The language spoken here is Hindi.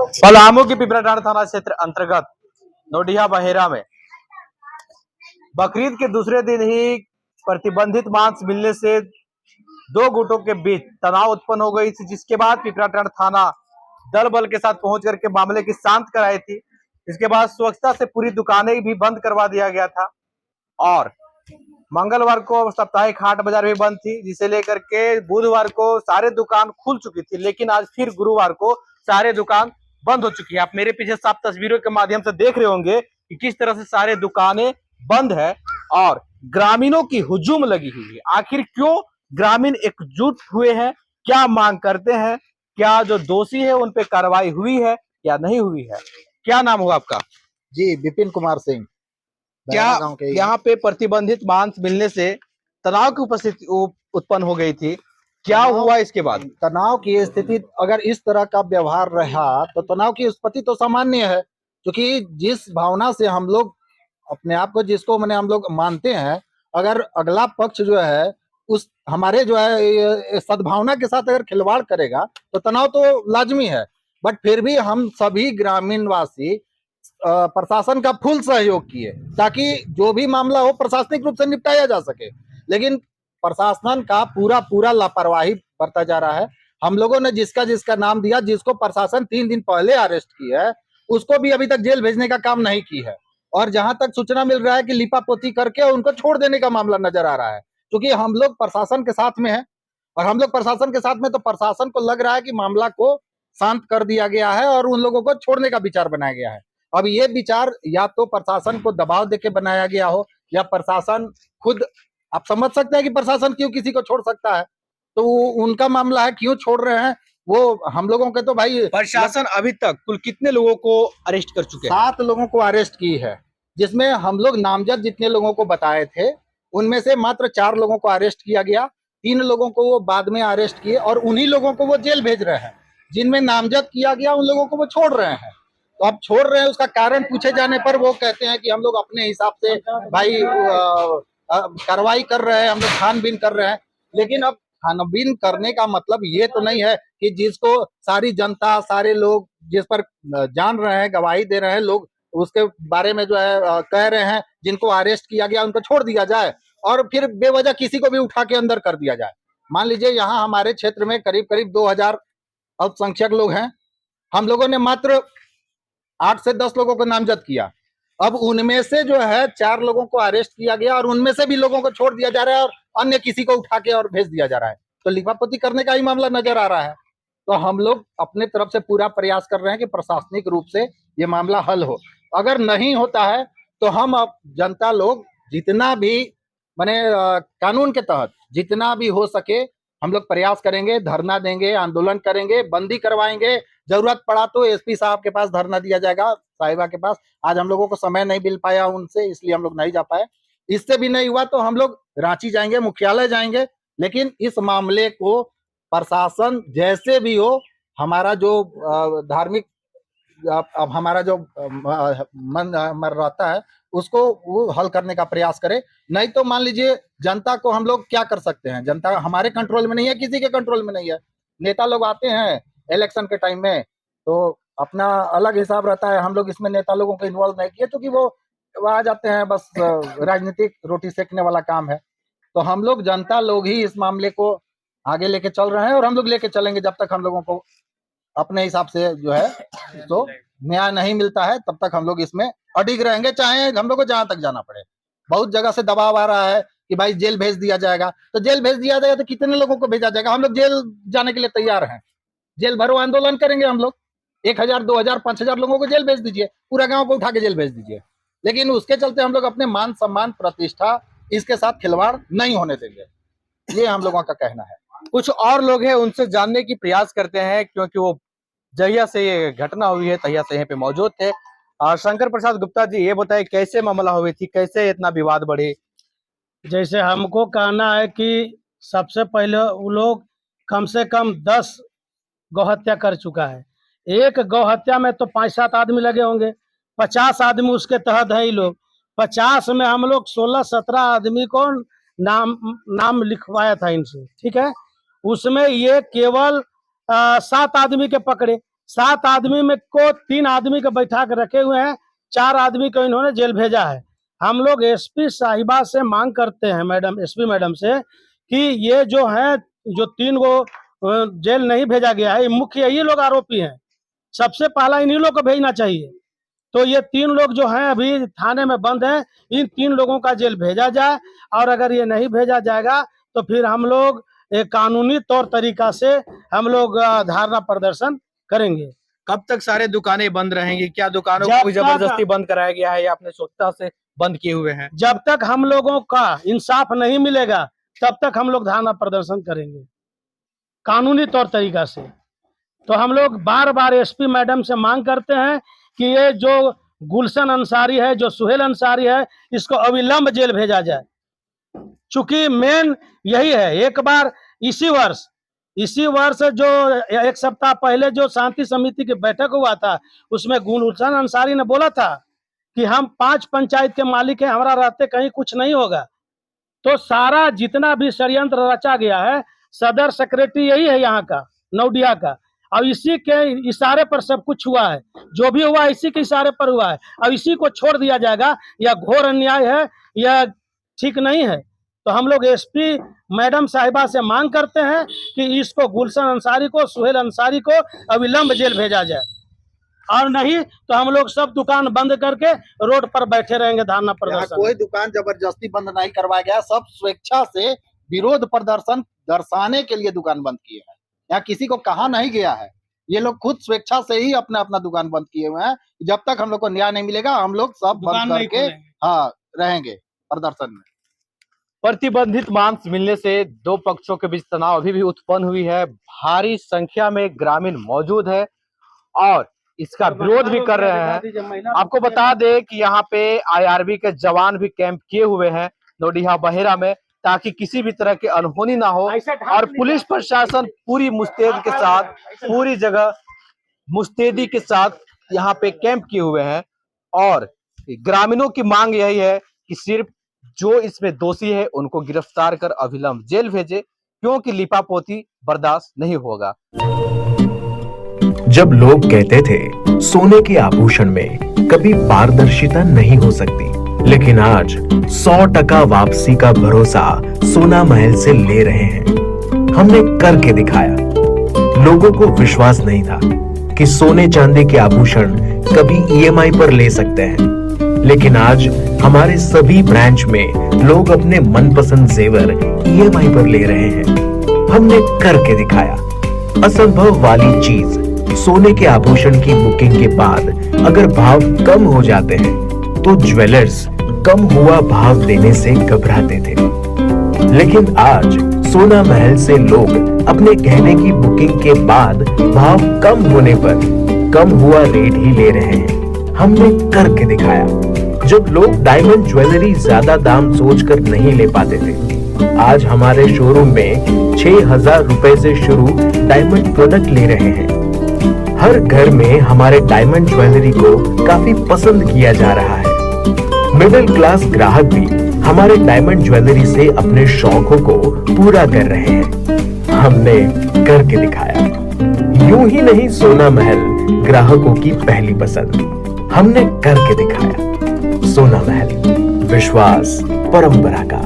पलामू की पिपराटांड थाना क्षेत्र अंतर्गत नोडिया बहेरा में बकरीद के दूसरे दिन ही प्रतिबंधित मांस मिलने से दो गुटों के बीच तनाव उत्पन्न हो गई थी, जिसके बाद पिपराटांड थाना दल बल के साथ पहुंच करके मामले की शांत कराई थी। इसके बाद स्वच्छता से पूरी दुकानें भी बंद करवा दिया गया था और मंगलवार को साप्ताहिक हाट बाजार भी बंद थी, जिसे लेकर के बुधवार को सारे दुकान खुल चुकी थी, लेकिन आज फिर गुरुवार को सारे दुकान बंद हो चुकी है। आप मेरे पीछे साफ तस्वीरों के माध्यम से देख रहे होंगे कि किस तरह से सारे दुकानें बंद है और ग्रामीणों की हुजूम लगी हुई है। आखिर क्यों ग्रामीण एकजुट हुए हैं, क्या मांग करते हैं, क्या जो दोषी है उन पे कार्रवाई हुई है या नहीं हुई है? क्या नाम हुआ आपका? जी, विपिन कुमार सिंह। क्या यहाँ पे प्रतिबंधित मांस मिलने से तनाव की उपस्थिति उत्पन्न हो गई थी, क्या हुआ इसके बाद? तनाव की स्थिति अगर इस तरह का व्यवहार रहा तो तनाव की उत्पत्ति तो सामान्य है, क्योंकि जिस भावना से हम लोग अपने आप को जिसको हम लोग मानते हैं, अगर अगला पक्ष जो है उस हमारे जो है सद्भावना के साथ अगर खिलवाड़ करेगा तो तनाव तो लाजमी है। बट फिर भी हम सभी ग्रामीण वासी प्रशासन का फुल सहयोग किए ताकि जो भी मामला हो प्रशासनिक रूप से निपटाया जा सके, लेकिन प्रशासन का पूरा लापरवाही बरता जा रहा है। हम लोगों ने जिसका जिसका नाम दिया, जिसको प्रशासन 3 दिन पहले अरेस्ट किया है, उसको भी अभी तक जेल भेजने का काम नहीं की है। और जहां तक सूचना मिल रहा है कि लिपापोती करके उनको छोड़ देने का मामला नजर आ रहा है, क्योंकि हम लोग प्रशासन के साथ में है और हम लोग प्रशासन के साथ में तो प्रशासन को लग रहा है कि मामला को शांत कर दिया गया है और उन लोगों को छोड़ने का विचार बनाया गया है। अब ये विचार या तो प्रशासन को दबाव देके बनाया गया हो या प्रशासन खुद, आप समझ सकते हैं कि प्रशासन क्यों किसी को छोड़ सकता है, तो उनका मामला है, क्यों छोड़ रहे हैं वो हम लोगों के तो भाई। प्रशासन अभी तक कुल कितने लोगों को अरेस्ट कर चुके हैं? 7 लोगों को अरेस्ट की है, जिसमें हम लोग नामजद जितने लोगों को बताए थे उनमें से मात्र 4 लोगों को अरेस्ट किया गया। 3 लोगों को वो बाद में अरेस्ट किए और उन्हीं लोगों को वो जेल भेज रहे हैं। जिनमें नामजद किया गया उन लोगों को वो छोड़ रहे हैं। तो अब छोड़ रहे हैं, उसका कारण पूछे जाने पर वो कहते हैं कि हम लोग अपने हिसाब से भाई कार्रवाई कर रहे हैं, हम लोग छानबीन कर रहे हैं। लेकिन अब छानबीन करने का मतलब ये तो नहीं है कि जिसको सारी जनता, सारे लोग जिस पर जान रहे हैं, गवाही दे रहे हैं, लोग उसके बारे में जो है कह रहे हैं, जिनको अरेस्ट किया गया उनको छोड़ दिया जाए और फिर बेवजह किसी को भी उठा के अंदर कर दिया जाए। मान लीजिए यहाँ हमारे क्षेत्र में करीब 2000 अल्पसंख्यक लोग हैं। हम लोगों ने मात्र 8 से 10 लोगों को नामजद किया। अब उनमें से जो है 4 लोगों को अरेस्ट किया गया और उनमें से भी लोगों को छोड़ दिया जा रहा है और अन्य किसी को उठा के और भेज दिया जा रहा है। तो लिपापोती करने का ही मामला नजर आ रहा है। तो हम लोग अपने तरफ से पूरा प्रयास कर रहे हैं कि प्रशासनिक रूप से ये मामला हल हो। अगर नहीं होता है तो हम अब जनता लोग जितना भी माने कानून के तहत जितना भी हो सके हम लोग प्रयास करेंगे, धरना देंगे, आंदोलन करेंगे, बंदी करवाएंगे। जरूरत पड़ा तो एसपी साहब के पास धरना दिया जाएगा, साहिबा के पास। आज हम लोगों को समय नहीं मिल पाया उनसे, इसलिए हम लोग नहीं जा पाए। इससे भी नहीं हुआ तो हम लोग रांची जाएंगे, मुख्यालय जाएंगे। लेकिन इस मामले को प्रशासन जैसे भी हो, हमारा जो धार्मिक अब हमारा जो मन रहता है उसको वो हल करने का प्रयास करे। नहीं तो मान लीजिए जनता को हम लोग क्या कर सकते हैं, जनता हमारे कंट्रोल में नहीं है, किसी के कंट्रोल में नहीं है। नेता लोग आते हैं इलेक्शन के टाइम में तो अपना अलग हिसाब रहता है, हम लोग इसमें नेता लोगों को इन्वॉल्व नहीं किए, क्योंकि वो आ जाते हैं, बस राजनीतिक रोटी सेकने वाला काम है। तो हम लोग जनता लोग ही इस मामले को आगे लेके चल रहे हैं और हम लोग लेके चलेंगे जब तक हम लोगों को अपने हिसाब से जो है तो न्याय नहीं मिलता है, तब तक हम लोग इसमें अडिग रहेंगे, चाहे हम लोग को जहां तक जाना पड़े। बहुत जगह से दबाव आ रहा है कि भाई जेल भेज दिया जाएगा, तो जेल भेज दिया जाएगा तो कितने लोगों को भेजा जाएगा? हम लोग जेल जाने के लिए तैयार हैं, जेल भरो आंदोलन करेंगे हम लोग। 1000, 2000, 5000 लोगों को जेल भेज दीजिए, पूरा गांव को उठा के जेल भेज दीजिए। लेकिन उसके चलते हम लोग अपने मान सम्मान प्रतिष्ठा इसके साथ खिलवाड़ नहीं होने देंगे, ये हम लोगों का कहना है। कुछ और लोग हैं, उनसे जानने की प्रयास करते हैं, क्योंकि वो जहिया से ये घटना हुई है तहिया से यहाँ पे मौजूद थे। शंकर प्रसाद गुप्ता जी, ये बताए कैसे मामला हुई थी, कैसे इतना विवाद बढ़े? जैसे हमको कहना है कि सबसे पहले वो लोग कम से कम 10 गौहत्या कर चुका है। एक गौहत्या में तो 5-7 आदमी लगे होंगे, 50 आदमी उसके तहत है। ही लोग 50 में हम लोग 16-17 आदमी को नाम लिखवाया था इनसे, ठीक है। उसमें ये केवल 7 आदमी के पकड़े, 7 आदमी में को 3 आदमी को बैठा कर रखे हुए हैं, 4 आदमी को इन्होंने जेल भेजा है। हम लोग एसपी साहिबा से मांग करते हैं, मैडम एसपी मैडम से, कि ये जो है जो 3 गो जेल नहीं भेजा गया है, मुख्य यही लोग आरोपी हैं, सबसे पहला इन्हीं लोग को भेजना चाहिए। तो ये 3 लोग जो हैं अभी थाने में बंद हैं, इन 3 लोगों का जेल भेजा जाए, और अगर ये नहीं भेजा जाएगा तो फिर हम लोग एक कानूनी तौर तरीका से हम लोग धरना प्रदर्शन करेंगे। कब तक सारे दुकानें बंद रहेंगी? क्या दुकानों जब को जबरदस्ती बंद कराया गया है या आपने स्वच्छता से बंद किए हुए हैं? जब तक हम लोगों का इंसाफ नहीं मिलेगा तब तक हम लोग धरना प्रदर्शन करेंगे कानूनी तौर तरीका से। तो हम लोग बार बार एसपी मैडम से मांग करते हैं कि ये जो गुलशन अंसारी है, जो सुहेल अंसारी है, इसको अविलंब जेल भेजा जाए। चूंकि मेन यही है, एक बार इसी वर्ष जो 1 सप्ताह पहले जो शांति समिति की बैठक हुआ था, उसमें गुलशन अंसारी ने बोला था कि हम 5 पंचायत के मालिक हैं, हमारा रहते कहीं कुछ नहीं होगा। तो सारा जितना भी षड्यंत्र रचा गया है, सदर सेक्रेटरी यही है यहाँ का, नौडिया का, और इसी के इशारे पर सब कुछ हुआ है। जो भी हुआ इसी के इशारे पर हुआ है, और इसी को छोड़ दिया जाएगा, यह घोर अन्याय है, यह ठीक नहीं है। तो हम लोग एसपी मैडम साहिबा से मांग करते हैं कि इसको गुलशन अंसारी को, सुहेल अंसारी को अविलंब जेल भेजा जाए, और नहीं तो हम लोग सब दुकान बंद करके रोड पर बैठे रहेंगे धरना प्रदर्शन। कोई दुकान जबरदस्ती बंद नहीं करवाया गया, सब स्वेच्छा से विरोध प्रदर्शन दर्शाने के लिए दुकान बंद किए हैं। यहाँ किसी को कहा नहीं गया है, ये लोग खुद स्वेच्छा से ही अपना दुकान बंद किए हुए हैं। जब तक हम लोग को न्याय नहीं मिलेगा हम लोग सब बंद करके रहेंगे प्रदर्शन में। प्रतिबंधित मांस मिलने से 2 पक्षों के बीच तनाव अभी भी उत्पन्न हुई है। भारी संख्या में ग्रामीण मौजूद है और इसका विरोध भी कर रहे हैं। आपको बता दें कि यहाँ पे आईआरबी के जवान भी कैंप किए हुए हैं नौडिहा बहेरा में, ताकि किसी भी तरह की अनहोनी ना हो। और पुलिस प्रशासन पूरी मुस्तैदी के साथ, पूरी जगह मुस्तैदी के साथ यहाँ पे कैंप किए हुए हैं। और ग्रामीणों की मांग यही है कि सिर्फ जो इसमें दोषी है उनको गिरफ्तार कर अविलंब जेल भेजे, क्योंकि लिपापोती बर्दाश्त नहीं होगा। जब लोग कहते थे सोने के आभूषण में कभी पारदर्शिता नहीं हो सकती, लेकिन आज 100% वापसी का भरोसा सोना महल से ले रहे हैं। हमने करके दिखाया। लोगों को विश्वास नहीं था कि सोने चांदी के आभूषण कभी ईएमआई पर ले सकते हैं, लेकिन आज हमारे सभी ब्रांच में लोग अपने मनपसंद जेवर ईएमआई पर ले रहे हैं। हमने करके दिखाया। असंभव वाली चीज, सोने के आभूषण की बुकिंग के बाद अगर भाव कम हो जाते हैं तो ज्वेलर्स कम हुआ भाव देने से घबराते थे, लेकिन आज सोना महल से लोग अपने गहने की बुकिंग के बाद भाव कम होने पर कम हुआ रेट ही ले रहे हैं। हमने करके दिखाया। जब लोग डायमंड ज्वेलरी ज्यादा दाम सोचकर नहीं ले पाते थे, आज हमारे शोरूम में 6000 रुपए से शुरू डायमंड प्रोडक्ट ले रहे हैं। हर घर में हमारे डायमंड ज्वेलरी को काफी पसंद किया जा रहा है। मिडिल क्लास ग्राहक भी हमारे डायमंड ज्वेलरी से अपने शौकों को पूरा कर रहे हैं। हमने करके दिखाया। यूं ही नहीं सोना महल ग्राहकों की पहली पसंद, हमने करके दिखाया। सोना महल, विश्वास परंपरा का।